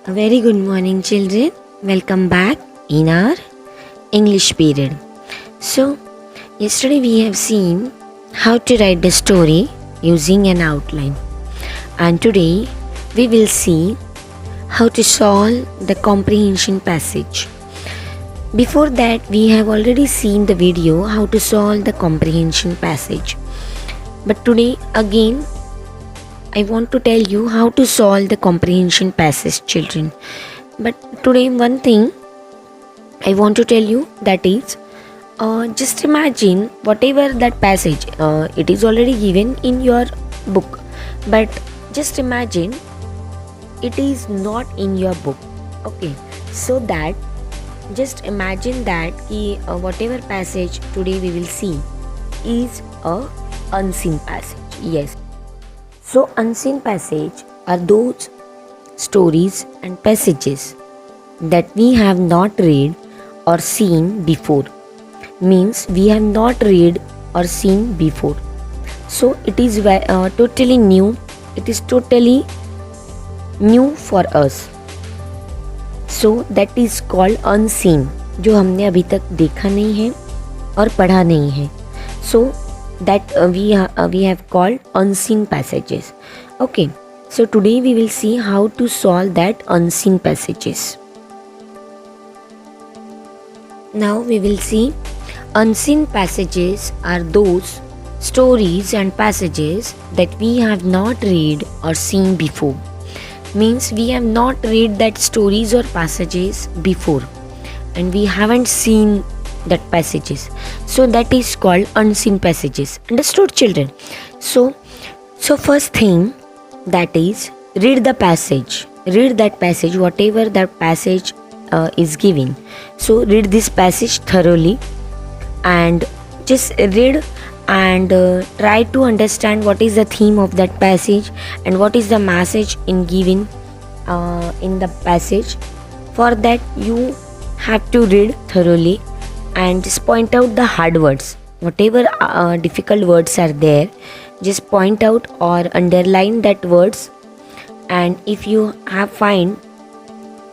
A very good morning, children. Welcome back in our English period. So, yesterday we have seen how to write the story using an outline, and today we will see how to solve the comprehension passage. Before that, we have already seen the video how to solve the comprehension passage. But today, again, I want to tell you how to solve the comprehension passage, children. But today, one thing I want to tell you, that is, just imagine whatever that passage, it is already given in your book, but just imagine it is not in your book. Okay, so that just imagine that whatever passage today we will see is a unseen passage. Yes. So, unseen passage are those stories and passages that we have not read or seen before. Means we have not read or seen before. So, it is totally new. It is totally new for us. So, that is called unseen, जो हमने अभी तक देखा नहीं है और पढ़ा नहीं है. So, that we have called unseen passages. Okay, so today we will see how to solve that unseen passages. Now we will see unseen passages are those stories and passages that we have not read or seen before. Means we have not read that stories or passages before and we haven't seen that passages, so that is called unseen passages. Understood, children? So first thing, that is, read the passage. Read that passage, whatever that passage is given. So read this passage thoroughly and just read and try to understand what is the theme of that passage and what is the message in given in the passage. For that you have to read thoroughly and just point out the hard words. Whatever difficult words are there, just point out or underline that words. And if you have find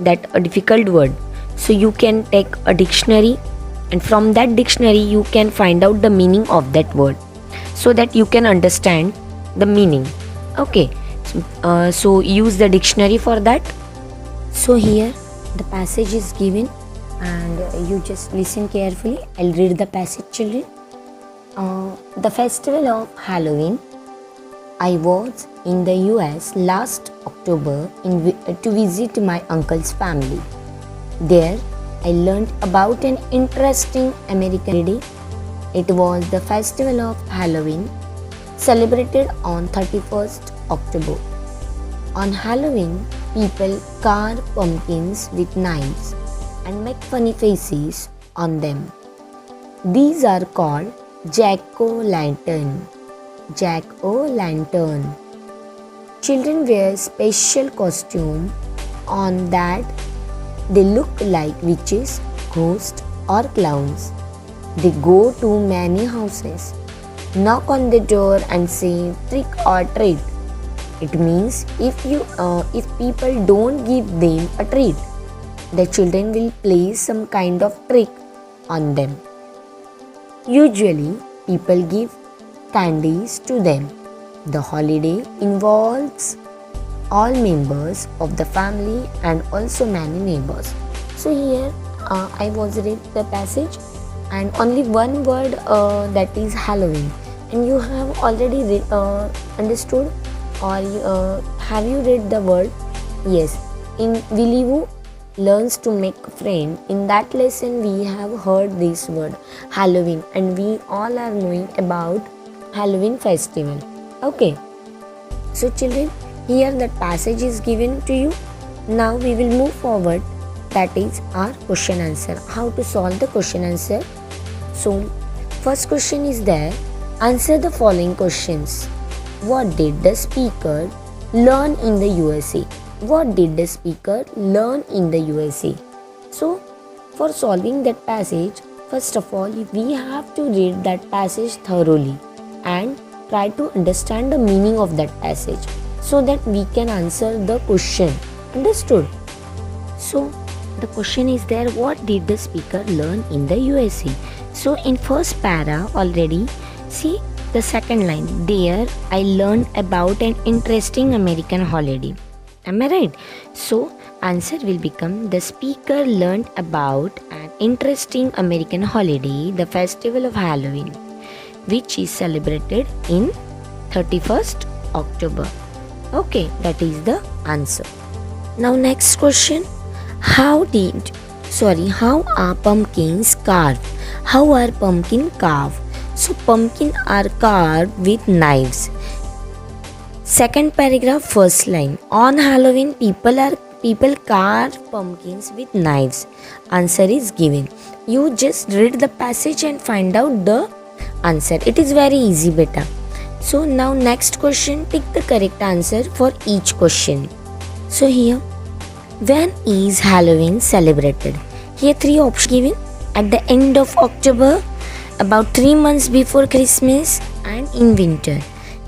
that a difficult word, so you can take a dictionary, and from that dictionary you can find out the meaning of that word, so that you can understand the meaning. Okay, so use the dictionary for that. So here the passage is given and you just listen carefully. I'll read the passage, children. The festival of Halloween. I was in the US last October to visit my uncle's family. There I learned about an interesting American holiday. It was the festival of Halloween, celebrated on 31st October. On Halloween, people carve pumpkins with knives and make funny faces on them. These are called jack-o'-lantern. Jack-o'-lantern. Children wear special costume on that they look like witches, ghosts or clowns. They go to many houses, knock on the door and say trick or treat. It means if people don't give them a treat, the children will play some kind of trick on them. Usually, people give candies to them. The holiday involves all members of the family and also many neighbors. So here I was read the passage and only one word, that is Halloween, and you have already understood, or have you read the word? Yes, in Willy Woo Learns to Make a Friend, in that lesson we have heard this word Halloween, and we all are knowing about Halloween festival. Okay, so children, here that passage is given to you. Now we will move forward, that is our question answer. How to solve the question answer? So first question is there. Answer the following questions. What did the speaker learn in the USA? What did the speaker learn in the USA? So for solving that passage, first of all we have to read that passage thoroughly and try to understand the meaning of that passage, so that we can answer the question. Understood? So the question is there, what did the speaker learn in the USA? So in first para already, see the second line, there I learned about an interesting American holiday. Am I right? So answer will become, the speaker learned about an interesting American holiday, the festival of Halloween, which is celebrated in 31st October. Okay, that is the answer. Now next question, how are pumpkins carved? How are pumpkin carved? So pumpkin are carved with knives. Second paragraph, first line, on Halloween people carve pumpkins with knives. Answer is given. You just read the passage and find out the answer. It is very easy, beta. So now next question, pick the correct answer for each question. So here, when is Halloween celebrated? Here three options given, at the end of October, about 3 months before Christmas, and in winter.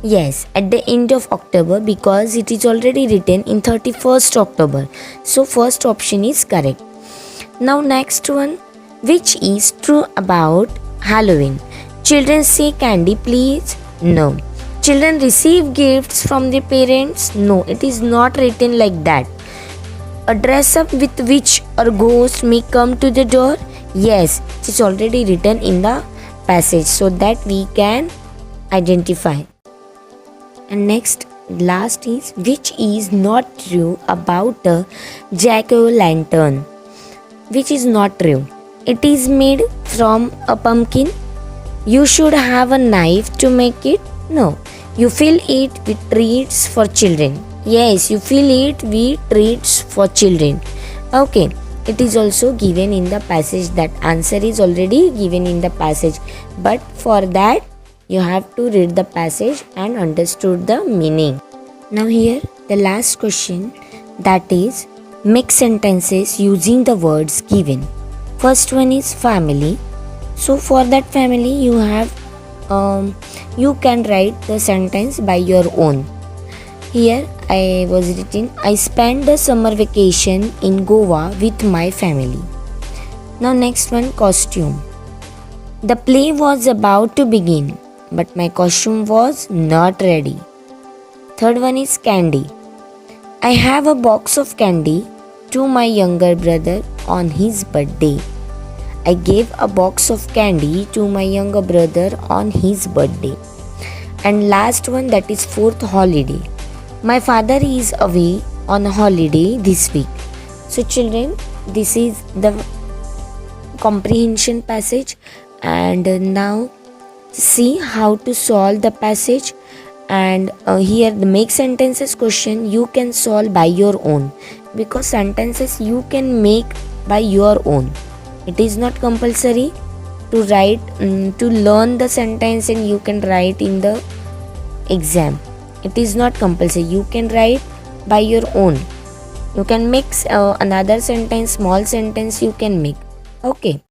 Yes, at the end of October, because it is already written in 31st October. So first option is correct. Now next one, which is true about Halloween? Children say candy please? No. Children receive gifts from their parents? No, it is not written like that. A dress up with witch or ghost may come to the door? Yes, it is already written in the passage so that we can identify. And next, last is, which is not true about a jack-o'-lantern? Which is not true? It is made from a pumpkin. You should have a knife to make it. No. You fill it with treats for children. Yes, you fill it with treats for children. Okay. It is also given in the passage. That answer is already given in the passage. But for that, you have to read the passage and understood the meaning. Now here, the last question, that is, make sentences using the words given. First one is family. So for that family, you have you can write the sentence by your own. Here I was written, I spent the summer vacation in Goa with my family. Now next one, costume. The play was about to begin, but my costume was not ready. Third one is candy. I have a box of candy to my younger brother on his birthday. I gave a box of candy to my younger brother on his birthday. And last one, that is fourth, holiday. My father is away on a holiday this week. So children, this is the comprehension passage, and now see how to solve the passage. And here the make sentences question you can solve by your own, because sentences you can make by your own. It is not compulsory to write to learn the sentence and you can write in the exam. It is not compulsory. You can write by your own. You can make another sentence, small sentence you can make. Okay.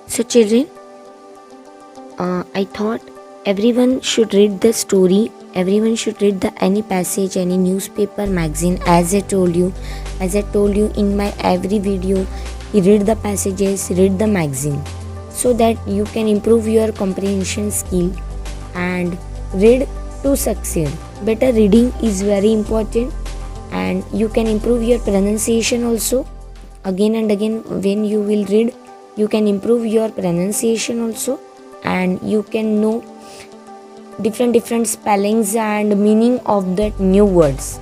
So children, I thought everyone should read the story. Everyone should read any passage, any newspaper, magazine. As I told you in my every video, you read the passages, read the magazine, so that you can improve your comprehension skill and read to succeed. Better reading is very important, and you can improve your pronunciation also. Again and again, when you will read, you can improve your pronunciation also, and you can know different spellings and meaning of that new words.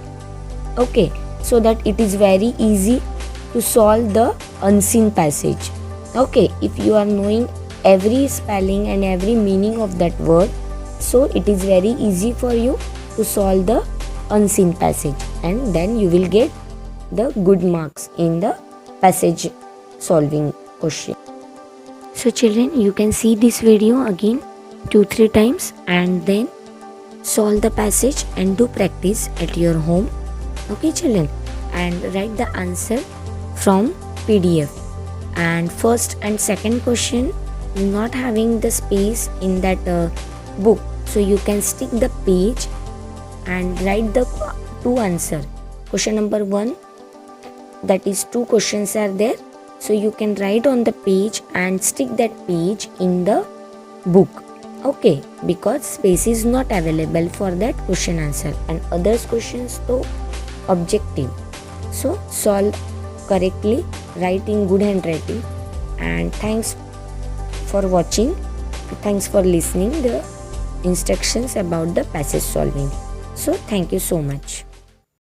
Okay, so that it is very easy to solve the unseen passage. Okay, if you are knowing every spelling and every meaning of that word, so it is very easy for you to solve the unseen passage, and then you will get the good marks in the passage solving question. So children, you can see this video again 2-3 times and then solve the passage and do practice at your home. Okay children, and write the answer from PDF. And first and second question not having the space in that book, so you can stick the page and write the two answer. Question number 1, that is 2 questions are there, so you can write on the page and stick that page in the book. Okay, because space is not available for that question answer, and others questions though objective, so solve correctly, write in good handwriting. And thanks for watching, thanks for listening the instructions about the passage solving. So thank you so much.